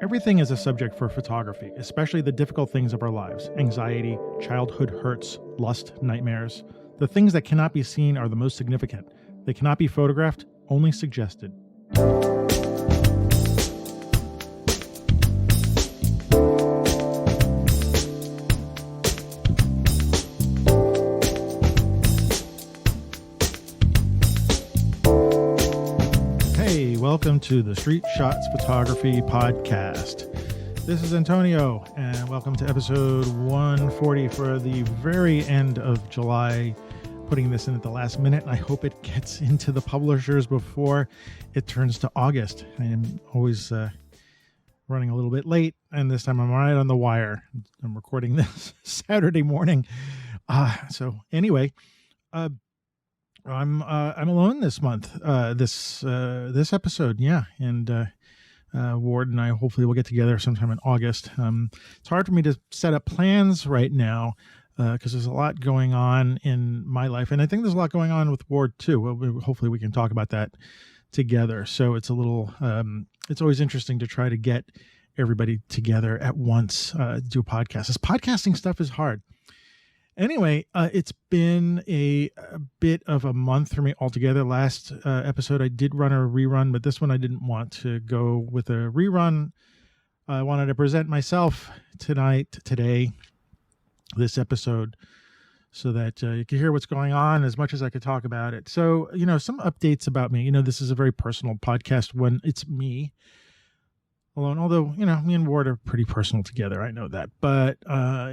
Everything is a subject for photography, especially the difficult things of our lives: anxiety, childhood hurts, lust, nightmares. The things that cannot be seen are the most significant. They cannot be photographed, only suggested. Hey, welcome to the Street Shots Photography Podcast. This is Antonio, and welcome to episode 140 for the very end of July. Putting this in at the last minute. I hope it gets into the publishers before it turns to August. I am always running a little bit late, and this time I'm right on the wire. I'm recording this Saturday morning. So anyway, I'm alone this month. This episode, yeah, and Ward and I hopefully will get together sometime in August. It's hard for me to set up plans right now because there's a lot going on in my life, and I think there's a lot going on with Ward too. Well, hopefully we can talk about that together. So it's a little, it's always interesting to try to get everybody together at once, do a podcast. This podcasting stuff is hard. Anyway, it's been a bit of a month for me altogether. Last episode, I did run a rerun, but this one I didn't want to go with a rerun. I wanted to present myself today, this episode, so that you can hear what's going on as much as I could talk about it. So, some updates about me. This is a very personal podcast when it's me alone, although, me and Ward are pretty personal together. I know that. But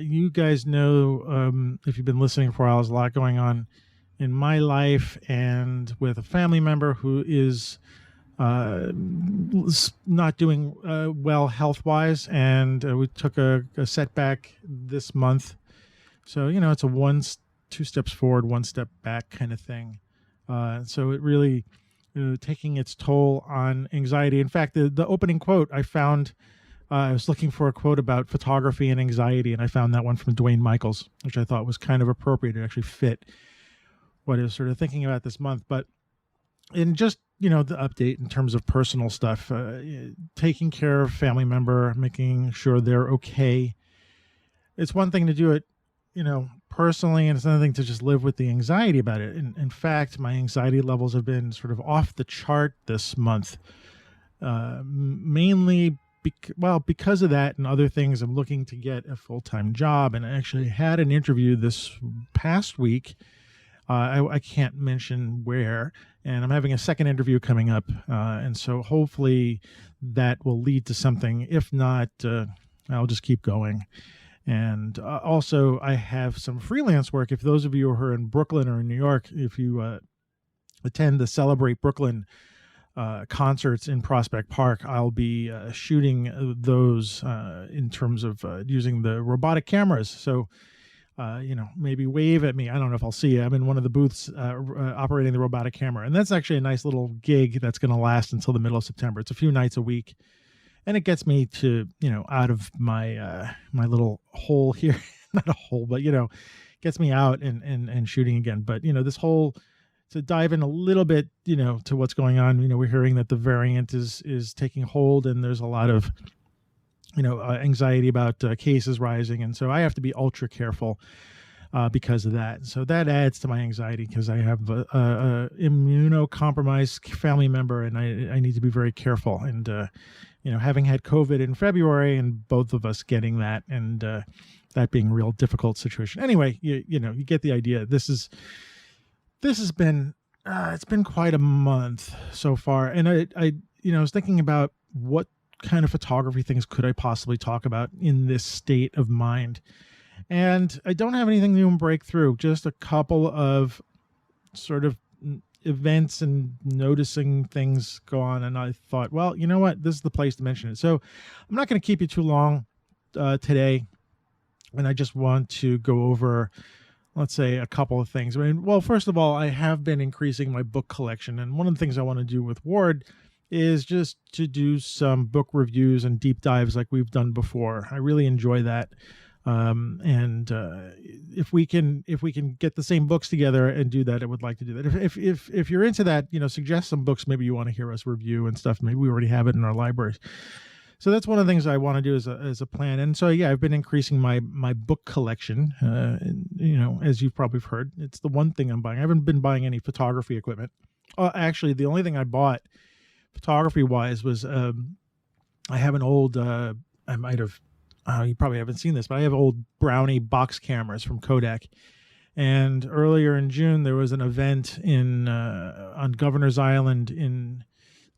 you guys know, if you've been listening for a while, there's a lot going on in my life and with a family member who is not doing well health-wise. And we took a setback this month. So, it's a two steps forward, one step back kind of thing. So it really taking its toll on anxiety. In fact, the opening quote I found, I was looking for a quote about photography and anxiety, and I found that one from Dwayne Michaels, which I thought was kind of appropriate. It actually fit what I was sort of thinking about this month. But in just, the update in terms of personal stuff, taking care of family member, making sure they're okay. It's one thing to do it, personally, and it's another thing to just live with the anxiety about it. In fact, my anxiety levels have been sort of off the chart this month, mainly because of that and other things. I'm looking to get a full-time job, and I actually had an interview this past week. I can't mention where, and I'm having a second interview coming up, and so hopefully that will lead to something. If not, I'll just keep going. And also, I have some freelance work. If those of you who are in Brooklyn or in New York, if you attend the Celebrate Brooklyn concerts in Prospect Park, I'll be shooting those in terms of using the robotic cameras. So, maybe wave at me. I don't know if I'll see you. I'm in one of the booths operating the robotic camera. And that's actually a nice little gig that's going to last until the middle of September. It's a few nights a week. And it gets me to, out of my my little hole here, not a hole, but, gets me out and shooting again. But, to dive in a little bit, to what's going on, we're hearing that the variant is taking hold, and there's a lot of, anxiety about cases rising. And so I have to be ultra careful because of that. So that adds to my anxiety because I have a immunocompromised family member, and I need to be very careful. And, having had COVID in February and both of us getting that, and that being a real difficult situation. Anyway, you get the idea. This has been, it's been quite a month so far. And I was thinking about what kind of photography things could I possibly talk about in this state of mind. And I don't have anything new and breakthrough, just a couple of sort of events and noticing things go on. And I thought, well, you know what? This is the place to mention it. So I'm not going to keep you too long today. And I just want to go over, let's say, a couple of things. First of all, I have been increasing my book collection. And one of the things I want to do with Ward is just to do some book reviews and deep dives like we've done before. I really enjoy that. And if we can get the same books together and do that, I would like to do that. If you're into that, suggest some books maybe you want to hear us review and stuff. Maybe we already have it in our libraries. So that's one of the things I want to do as a plan. And so, yeah, I've been increasing my book collection. As you've probably heard, it's the one thing I'm buying. I haven't been buying any photography equipment. Actually, the only thing I bought photography wise was I have an old, I might have, you probably haven't seen this, but I have old Brownie box cameras from Kodak. And earlier in June, there was an event on Governor's Island in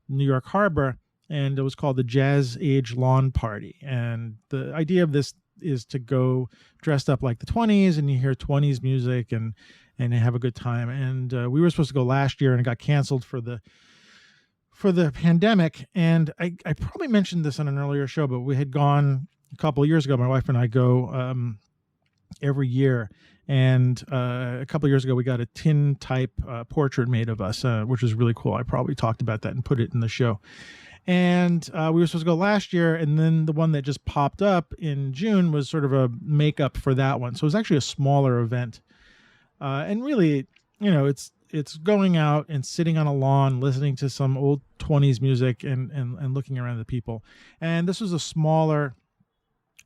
New York Harbor, and it was called the Jazz Age Lawn Party. And the idea of this is to go dressed up like the 20s, and you hear 20s music and you have a good time. And we were supposed to go last year, and it got canceled for the pandemic. And I probably mentioned this on an earlier show, but we had gone a couple of years ago. My wife and I go every year. And a couple of years ago, we got a tin type portrait made of us, which was really cool. I probably talked about that and put it in the show. And we were supposed to go last year, and then the one that just popped up in June was sort of a makeup for that one. So it was actually a smaller event. And really, it's going out and sitting on a lawn, listening to some old 20s music and looking around the people. And this was a smaller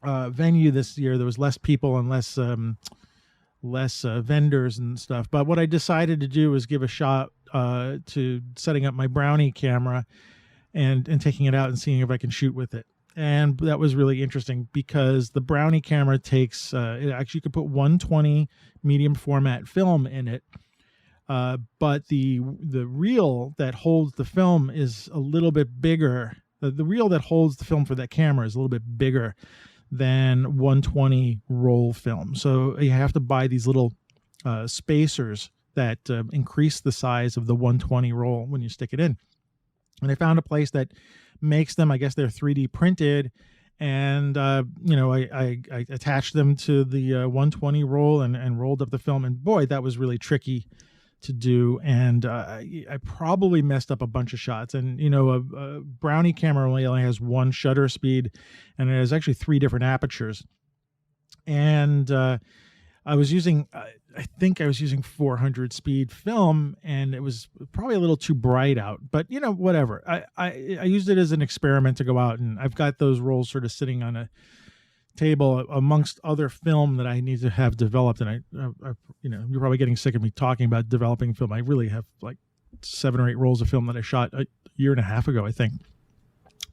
venue this year. There was less people and less vendors and stuff. But what I decided to do was give a shot to setting up my Brownie camera and taking it out and seeing if I can shoot with it. And that was really interesting because the Brownie camera takes, it actually could put 120 medium format film in it. But the reel that holds the film is a little bit bigger. The reel that holds the film for that camera is a little bit bigger than 120 roll film. So you have to buy these little spacers that increase the size of the 120 roll when you stick it in. And I found a place that makes them. I guess they're 3D printed. And, I attached them to the 120 roll and rolled up the film. And boy, that was really tricky to do. And I probably messed up a bunch of shots. And, a Brownie camera only has one shutter speed, and it has actually 3 different apertures. And I was using, I think I was using 400 speed film, and it was probably a little too bright out, but whatever. I used it as an experiment to go out, and I've got those rolls sort of sitting on a table amongst other film that I need to have developed. And you're probably getting sick of me talking about developing film. I really have like 7 or 8 rolls of film that I shot a year and a half ago, I think.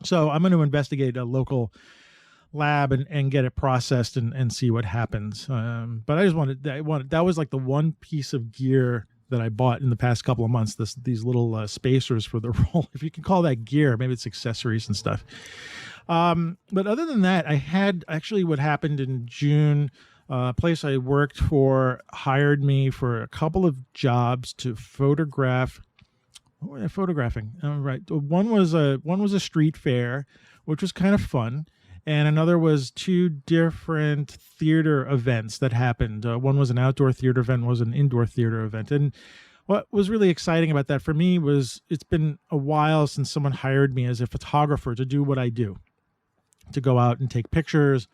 So I'm going to investigate a local lab and get it processed and see what happens. But I just that was like the one piece of gear that I bought in the past couple of months, these little spacers for the roll. If you can call that gear, maybe it's accessories and stuff. But other than that, I had actually what happened in June. A place I worked for hired me for a couple of jobs to photograph. What were they photographing? Right. One was a street fair, which was kind of fun. And another was 2 different theater events that happened. One was an outdoor theater event, one was an indoor theater event. And what was really exciting about that for me was it's been a while since someone hired me as a photographer to do what I do, to go out and take pictures,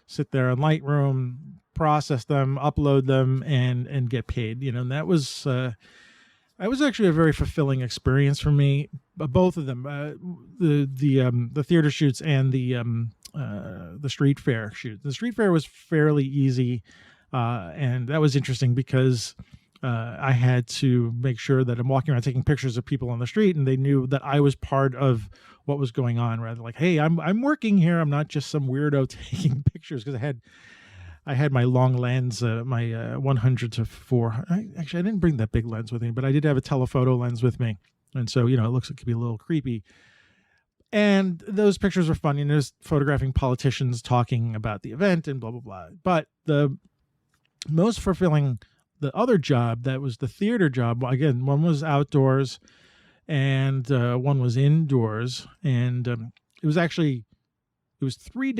sit there in Lightroom, process them, upload them, and get paid. And that was actually a very fulfilling experience for me. Both of them, the theater shoots and the street fair shoot. The street fair was fairly easy, and that was interesting because I had to make sure that I'm walking around taking pictures of people on the street, and they knew that I was part of what was going on, rather like, hey, I'm working here. I'm not just some weirdo taking pictures, because I had my long lens, my 100 to 4. Actually, I didn't bring that big lens with me, but I did have a telephoto lens with me, and so it looks like it could be a little creepy. And those pictures were fun. Just photographing politicians talking about the event and blah blah blah. But the most fulfilling, the other job, that was the theater job. Again, one was outdoors, and one was indoors, and it was 3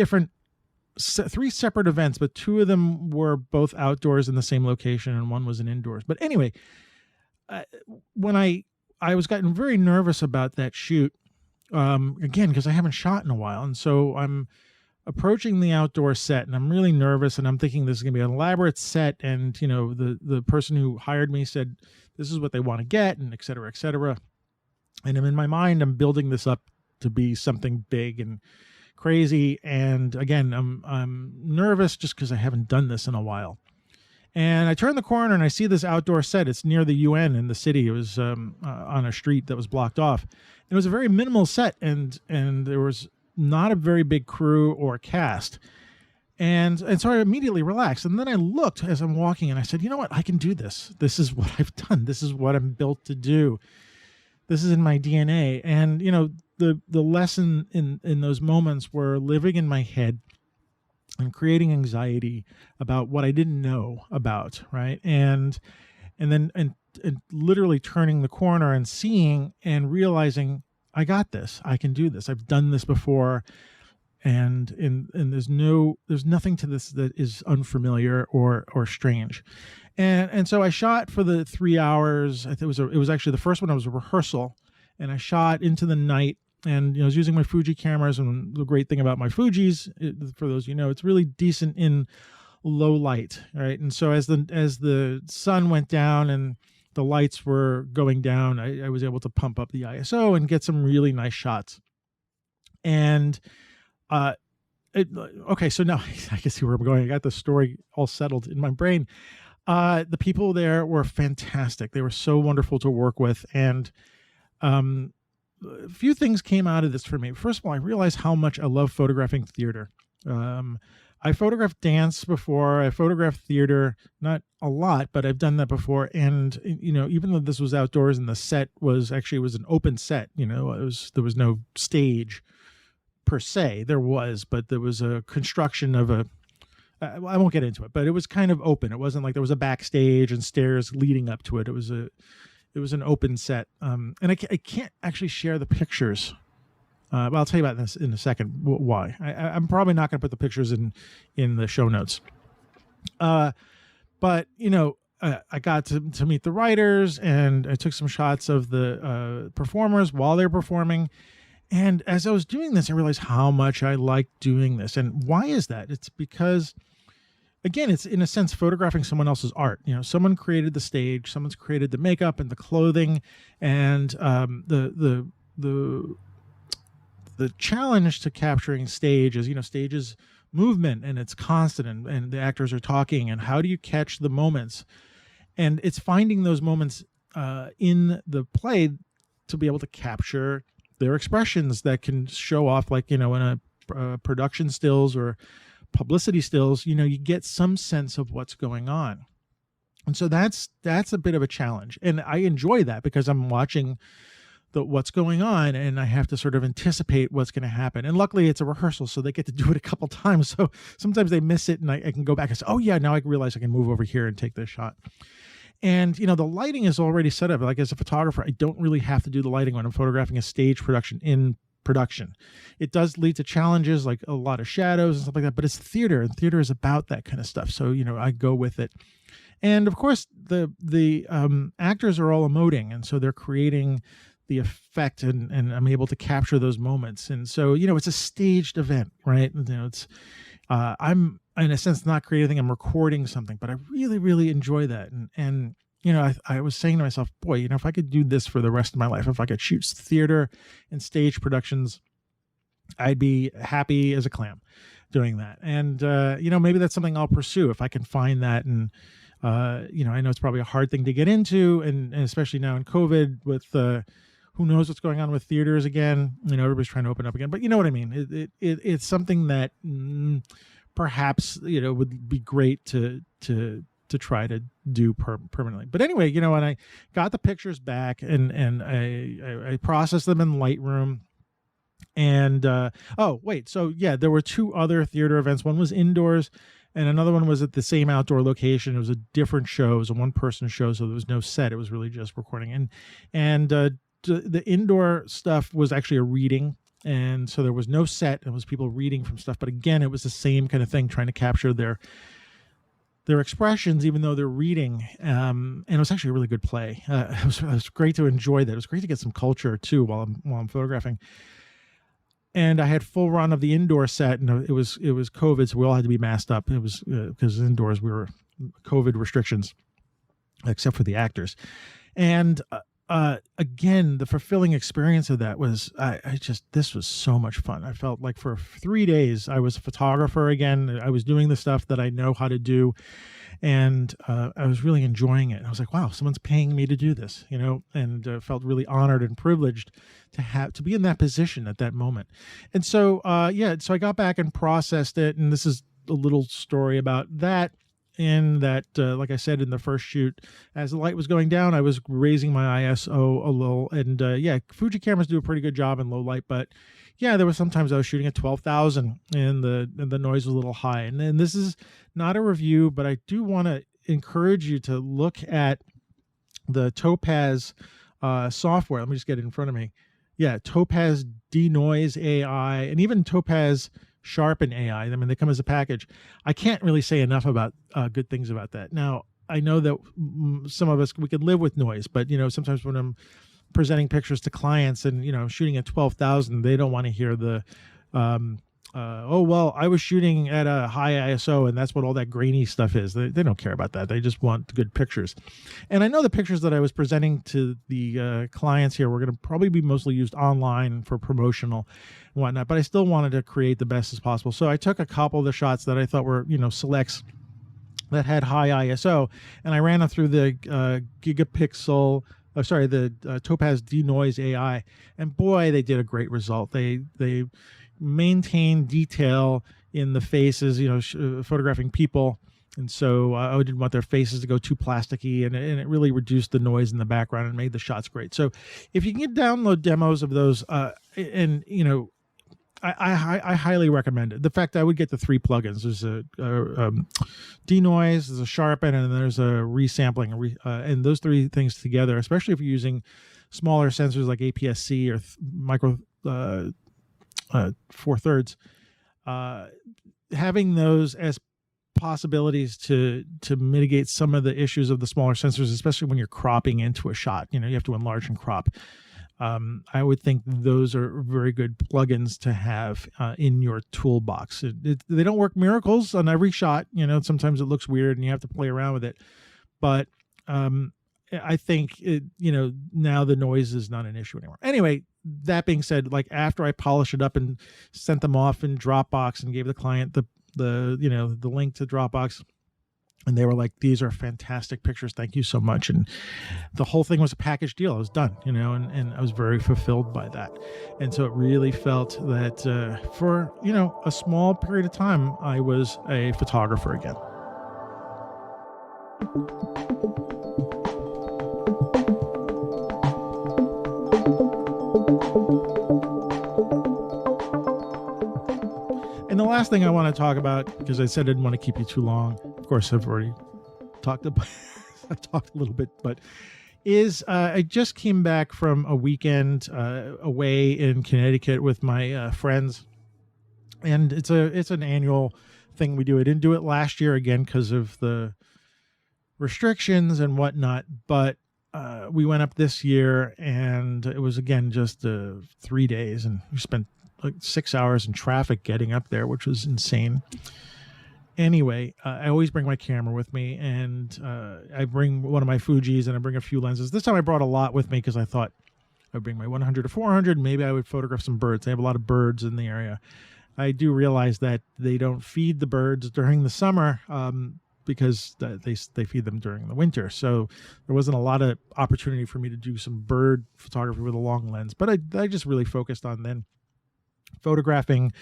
separate events, but 2 of them were both outdoors in the same location, and one was an indoors. But anyway, when I was getting very nervous about that shoot, again, because I haven't shot in a while, and so I'm approaching the outdoor set, and I'm really nervous, and I'm thinking this is going to be an elaborate set, and the person who hired me said this is what they want to get, and et cetera, et cetera. And in my mind, I'm building this up to be something big and crazy. And again, I'm nervous just because I haven't done this in a while. And I turn the corner and I see this outdoor set. It's near the UN in the city. It was on a street that was blocked off. It was a very minimal set, and there was not a very big crew or cast. And so I immediately relaxed. And then I looked as I'm walking and I said, you know what? I can do this. This is what I've done. This is what I'm built to do. This is in my DNA. And, you know, the lesson in those moments were living in my head and creating anxiety about what I didn't know about, right? And then literally turning the corner and seeing and realizing, I got this. I can do this. I've done this before. And there's nothing to this that is unfamiliar or strange. And so I shot for the 3 hours. I think it was actually the first one. It was a rehearsal, and I shot into the night. And, you know, I was using my Fuji cameras, and the great thing about my Fujis, for those you know, it's really decent in low light, right? And so as the sun went down and the lights were going down, I was able to pump up the ISO and get some really nice shots. And okay, so now I can see where I'm going. I got the story all settled in my brain. The people there were fantastic. They were so wonderful to work with, and a few things came out of this for me. First of all, I realized how much I love photographing theater. I photographed dance before. I photographed theater, not a lot, but I've done that before. And, you know, even though this was outdoors and the set was an open set, you know, there was no stage per se. There was, but there was a construction of I won't get into it, but it was kind of open. It wasn't like there was a backstage and stairs leading up to it. It was an open set. And I can't actually share the pictures. But I'll tell you about this in a second. Why? I'm probably not going to put the pictures in the show notes. But, you know, I got to meet the writers, and I took some shots of the performers while they're performing. And as I was doing this, I realized how much I liked doing this. And why is that? It's because, again, it's in a sense photographing someone else's art. You know, someone created the stage, someone's created the makeup and the clothing, and the challenge to capturing stage is, you know, stage is movement and it's constant, and the actors are talking, and how do you catch the moments? And it's finding those moments in the play to be able to capture their expressions that can show off, like, you know, in a production stills or publicity stills, you know, you get some sense of what's going on. And so that's a bit of a challenge. And I enjoy that because I'm watching what's going on, and I have to sort of anticipate what's going to happen. And luckily it's a rehearsal, so they get to do it a couple times. So sometimes they miss it, and I can go back and say, oh yeah, now I realize I can move over here and take this shot. And, you know, the lighting is already set up. Like, as a photographer, I don't really have to do the lighting when I'm photographing a stage production in production. It does lead to challenges, like a lot of shadows and stuff like that, but it's theater, and theater is about that kind of stuff. So, you know, I go with it. And of course the actors are all emoting, and so they're creating the effect, and I'm able to capture those moments. And so, you know, it's a staged event, right? You know, it's I'm in a sense not creating anything, I'm recording something, but I really, really enjoy that. And you know, I was saying to myself, boy, you know, if I could do this for the rest of my life, if I could shoot theater and stage productions, I'd be happy as a clam doing that. And you know, maybe that's something I'll pursue if I can find that. And you know, I know it's probably a hard thing to get into, and especially now in COVID with who knows what's going on with theaters again. You know, everybody's trying to open up again, but you know what I mean? It's something that perhaps, you know, would be great to try to do permanently. But anyway, you know, when I got the pictures back and I processed them in Lightroom, and oh wait, so yeah, there were two other theater events. One was indoors, and another one was at the same outdoor location. It was a different show. It was a one-person show, so there was no set. It was really just recording. And the indoor stuff was actually a reading, and so there was no set. It was people reading from stuff. But again, it was the same kind of thing, trying to capture their expressions, even though they're reading. And it was actually a really good play. It was great to enjoy that. It was great to get some culture too while I'm photographing. And I had full run of the indoor set, and it was COVID, so we all had to be masked up. It was because indoors we were COVID restrictions, except for the actors. And again, the fulfilling experience of that was, this was so much fun. I felt like for 3 days I was a photographer again. I was doing the stuff that I know how to do, and I was really enjoying it. I was like, wow, someone's paying me to do this, and felt really honored and privileged to be in that position at that moment. And so, so I got back and processed it, and this is a little story about that. In that, like I said in the first shoot, as the light was going down, I was raising my ISO a little, and Fuji cameras do a pretty good job in low light, but there was sometimes I was shooting at 12,000 and the noise was a little high. And then this is not a review, but I do want to encourage you to look at the Topaz software. Let me just get it in front of me. Topaz Denoise AI, and even Topaz Sharpen AI. I mean, they come as a package. I can't really say enough about good things about that. Now, I know that some of us, we could live with noise, but sometimes when I'm presenting pictures to clients and shooting at 12,000, they don't want to hear the oh, well, I was shooting at a high ISO and that's what all that grainy stuff is. They don't care about that. They just want good pictures. And I know the pictures that I was presenting to the clients here were going to probably be mostly used online for promotional and whatnot, but I still wanted to create the best as possible. So I took a couple of the shots that I thought were, selects that had high ISO, and I ran them through the the Topaz Denoise AI, and boy, they did a great result. They maintain detail in the faces, photographing people, and so I didn't want their faces to go too plasticky, and it really reduced the noise in the background and made the shots great. So if you can download demos of those, I highly recommend it. The fact I would get the 3 plugins. There's a denoise, there's a sharpen, and then there's a resampling. And those 3 things together, especially if you're using smaller sensors like APS-C or micro 4/3, having those as possibilities to mitigate some of the issues of the smaller sensors, especially when you're cropping into a shot. You have to enlarge and crop. I would think those are very good plugins to have in your toolbox. They don't work miracles on every shot. Sometimes it looks weird and you have to play around with it. But I think, now the noise is not an issue anymore. Anyway, that being said, like after I polished it up and sent them off in Dropbox and gave the client the link to Dropbox, and they were like, these are fantastic pictures. Thank you so much. And the whole thing was a package deal. I was done, and I was very fulfilled by that. And so it really felt that for, a small period of time, I was a photographer again. And the last thing I want to talk about, because I said I didn't want to keep you too long. Of course, I've already talked about, I talked a little bit, but is I just came back from a weekend away in Connecticut with my friends, and it's an annual thing we do. I didn't do it last year again because of the restrictions and whatnot, but we went up this year, and it was again just 3 days, and we spent like 6 hours in traffic getting up there, which was insane. Anyway, I always bring my camera with me, and I bring one of my Fujis, and I bring a few lenses. This time I brought a lot with me because I thought I'd bring my 100 to 400. Maybe I would photograph some birds. They have a lot of birds in the area. I do realize that they don't feed the birds during the summer because they feed them during the winter. So there wasn't a lot of opportunity for me to do some bird photography with a long lens. But I just really focused on then photographing,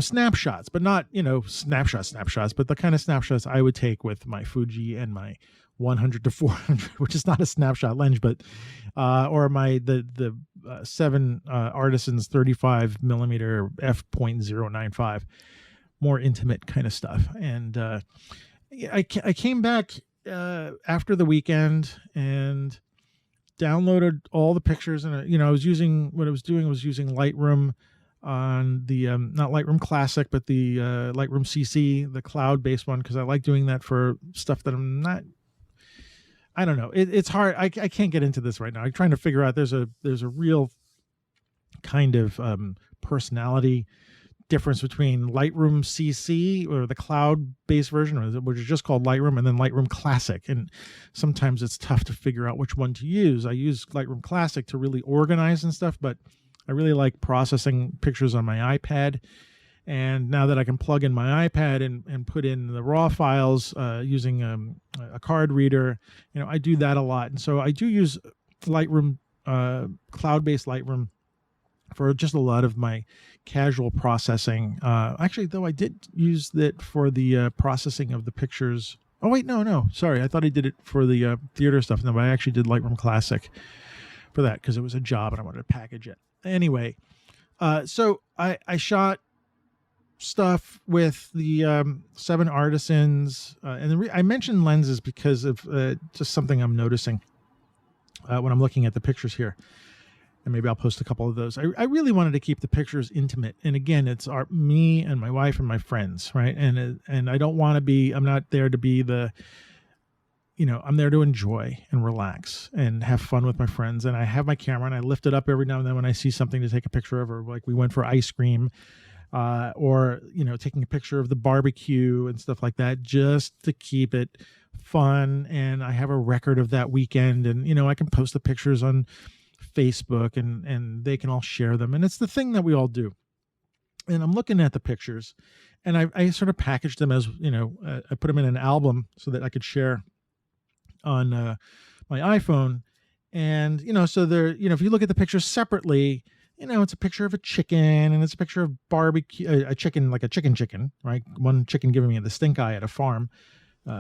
snapshots, but not, snapshots, but the kind of snapshots I would take with my Fuji and my 100 to 400, which is not a snapshot lens, but, or the 7 Artisans 35 millimeter f.095, more intimate kind of stuff. And, I came back, after the weekend and downloaded all the pictures, and I was using Lightroom on the not Lightroom Classic, but the Lightroom CC, the cloud-based one, because I like doing that for stuff that I don't know. It's hard. I can't get into this right now. I'm trying to figure out. There's a real kind of personality difference between Lightroom CC, or the cloud-based version, which is just called Lightroom, and then Lightroom Classic. And sometimes it's tough to figure out which one to use. I use Lightroom Classic to really organize and stuff, but I really like processing pictures on my iPad. And now that I can plug in my iPad and put in the raw files using a card reader, I do that a lot. And so I do use Lightroom, cloud-based Lightroom, for just a lot of my casual processing. Actually, though, I did use it for the processing of the pictures. Oh, wait, no. Sorry. I thought I did it for the theater stuff. No, but I actually did Lightroom Classic for that because it was a job and I wanted to package it. Anyway, so I shot stuff with the 7 Artisans. And I mentioned lenses because of just something I'm noticing when I'm looking at the pictures here. And maybe I'll post a couple of those. I really wanted to keep the pictures intimate. And again, it's me and my wife and my friends, right? And I don't want to be, I'm not there to be I'm there to enjoy and relax and have fun with my friends. And I have my camera and I lift it up every now and then when I see something to take a picture of, or like we went for ice cream, or, taking a picture of the barbecue and stuff like that, just to keep it fun. And I have a record of that weekend, and, I can post the pictures on Facebook and they can all share them. And it's the thing that we all do. And I'm looking at the pictures and I sort of packaged them as, I put them in an album so that I could share on my iPhone. And, so they're, if you look at the pictures separately, it's a picture of a chicken and it's a picture of barbecue, a chicken, like a chicken, right? One chicken giving me the stink eye at a farm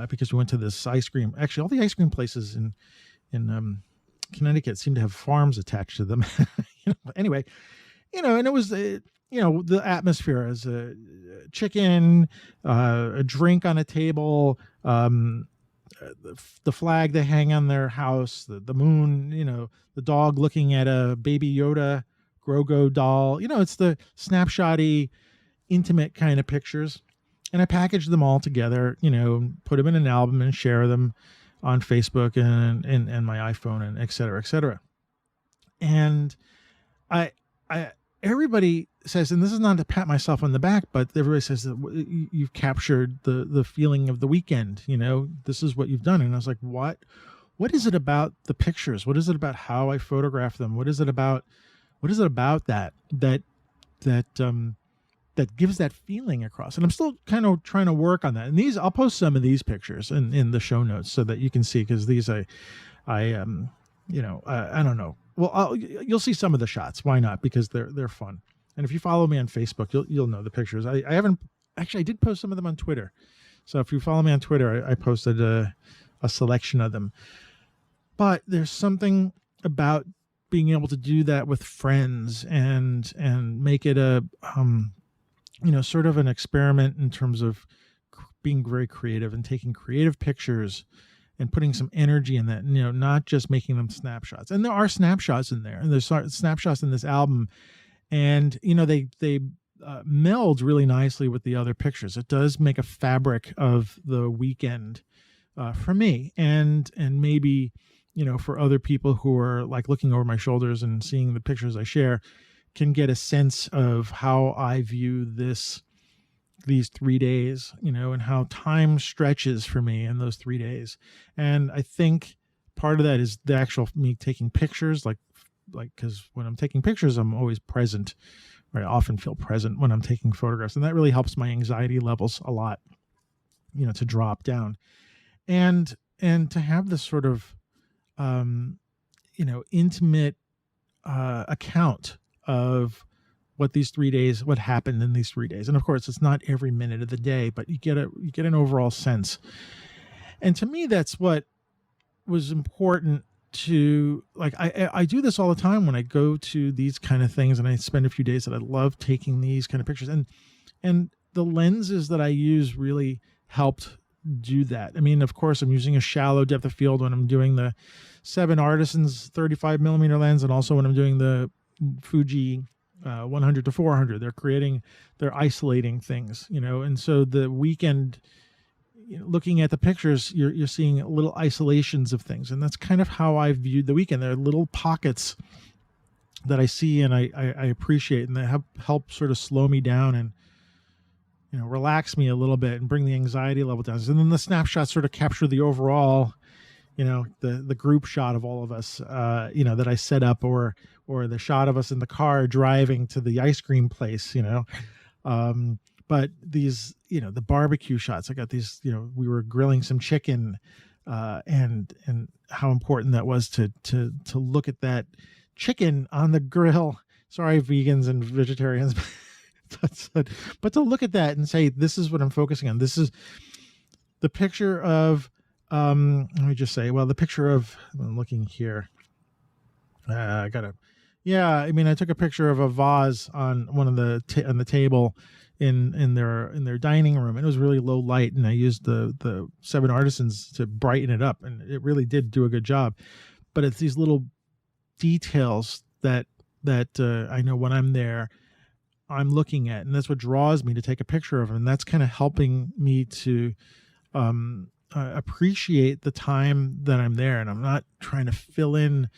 because we went to this ice cream. Actually, all the ice cream places in Connecticut seem to have farms attached to them. Anyway, and it was, the atmosphere as a chicken, a drink on a table, the flag they hang on their house, the moon, the dog looking at a baby Yoda Grogu doll. It's the snapshotty, intimate kind of pictures. And I packaged them all together, put them in an album and share them on Facebook and my iPhone and et cetera, et cetera. And everybody says, and this is not to pat myself on the back, but everybody says that you've captured the feeling of the weekend. This is what you've done. And I was like, what is it about the pictures? What is it about how I photograph them? What is it about that gives that feeling across? And I'm still kind of trying to work on that. And I'll post some of these pictures in the show notes so that you can see, because these I don't know. Well, you'll see some of the shots. Why not? Because they're fun. And if you follow me on Facebook, you'll know the pictures. I did post some of them on Twitter. So if you follow me on Twitter, I posted a selection of them. But there's something about being able to do that with friends and make it a sort of an experiment in terms of being very creative and taking creative pictures and putting some energy in that, not just making them snapshots. And there are snapshots in there, and there's snapshots in this album, and they meld really nicely with the other pictures. It does make a fabric of the weekend for me, and maybe for other people who are like looking over my shoulders and seeing the pictures I share, can get a sense of how I view these 3 days, and how time stretches for me in those 3 days. And I think part of that is the actual me taking pictures, like, because when I'm taking pictures, I'm always present, right? I often feel present when I'm taking photographs, and that really helps my anxiety levels a lot, to drop down, and to have this sort of, intimate account of what happened in these 3 days. And of course, it's not every minute of the day, but you get an overall sense. And to me, that's what was important to, like, I do this all the time when I go to these kind of things, and I spend a few days that I love taking these kind of pictures, and the lenses that I use really helped do that. I mean, of course, I'm using a shallow depth of field when I'm doing the 7 Artisans 35 millimeter lens, and also when I'm doing the Fuji 100 to 400. They're isolating things, and so the weekend, looking at the pictures, you're seeing little isolations of things, and that's kind of how I viewed the weekend. There are little pockets that I see and I appreciate, and that help sort of slow me down and, relax me a little bit and bring the anxiety level down. And then the snapshots sort of capture the overall, the group shot of all of us, that I set up, or the shot of us in the car driving to the ice cream place, but these, the barbecue shots, I got these, we were grilling some chicken, and how important that was to look at that chicken on the grill. Sorry, vegans and vegetarians, but to look at that and say, this is what I'm focusing on. This is the picture of, let me just say, the picture of, I'm looking here. I took a picture of a vase on one of on the table in their dining room, and it was really low light, and I used the 7 Artisans to brighten it up, and it really did do a good job. But it's these little details that I know when I'm there, I'm looking at, and that's what draws me to take a picture of them. And that's kind of helping me to appreciate the time that I'm there, and I'm not trying to fill in,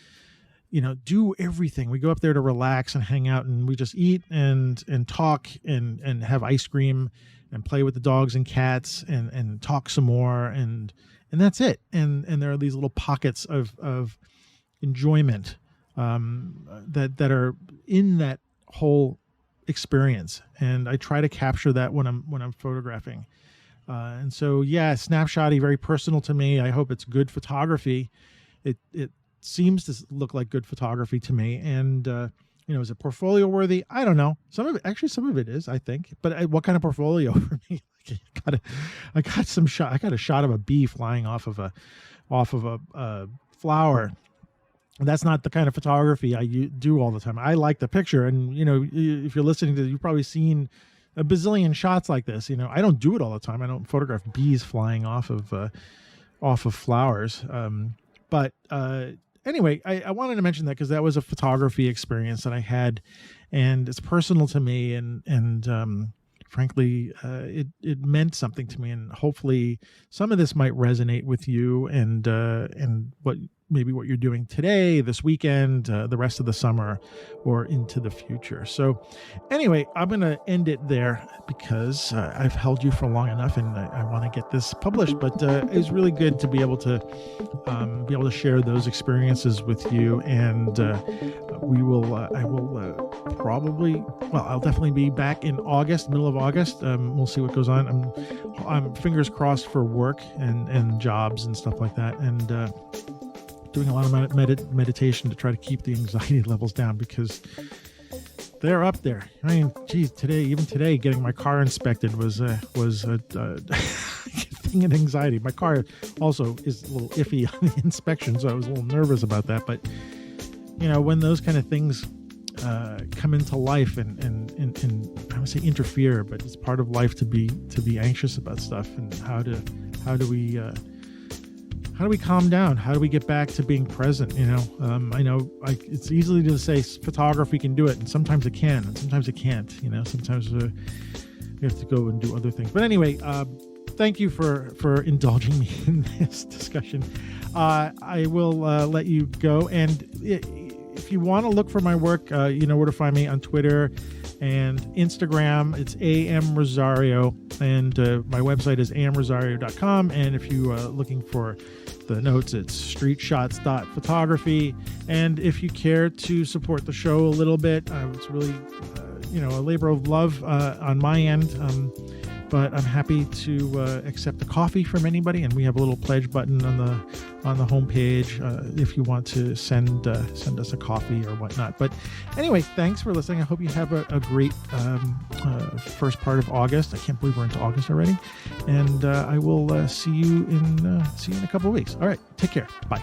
do everything. We go up there to relax and hang out, and we just eat and talk and have ice cream and play with the dogs and cats and talk some more, and that's it. And there are these little pockets of enjoyment that are in that whole experience, and I try to capture that when I'm photographing. And so, snapshotty, very personal to me. I hope it's good photography. It seems to look like good photography to me. And, is it portfolio worthy? I don't know. Some of it is, I think. But what kind of portfolio for me? I got a shot of a bee flying off of a flower. And that's not the kind of photography I do all the time. I like the picture. And, if you're listening to, you've probably seen a bazillion shots like this. I don't do it all the time. I don't photograph bees flying off of flowers. But anyway, I wanted to mention that because that was a photography experience that I had, and it's personal to me, and frankly, it meant something to me, and hopefully some of this might resonate with you, and what you're doing today, this weekend, the rest of the summer, or into the future. So anyway, I'm going to end it there because I've held you for long enough, and I want to get this published. But it was really good to be able to share those experiences with you. And I'll definitely be back in August, middle of August. We'll see what goes on. I'm fingers crossed for work and jobs and stuff like that. And, doing a lot of meditation to try to keep the anxiety levels down, because they're up there. I mean, geez, today, getting my car inspected was a thing of anxiety. My car also is a little iffy on the inspection, so I was a little nervous about that. But when those kind of things come into life and I would say interfere, but it's part of life to be anxious about stuff. And how do we calm down? How do we get back to being present? I know it's easy to say photography can do it, and sometimes it can, and sometimes it can't. Sometimes we have to go and do other things. But anyway, thank you for indulging me in this discussion. I will let you go, and if you want to look for my work, you know where to find me on Twitter and Instagram. It's AM Rosario, and my website is amrosario.com. And if you are looking for the notes, it's streetshots.photography. And if you care to support the show a little bit, it's really a labor of love on my end. But I'm happy to accept a coffee from anybody, and we have a little pledge button on the homepage if you want to send us a coffee or whatnot. But anyway, thanks for listening. I hope you have a great first part of August. I can't believe we're into August already, and I will see you in a couple of weeks. All right, take care. Bye.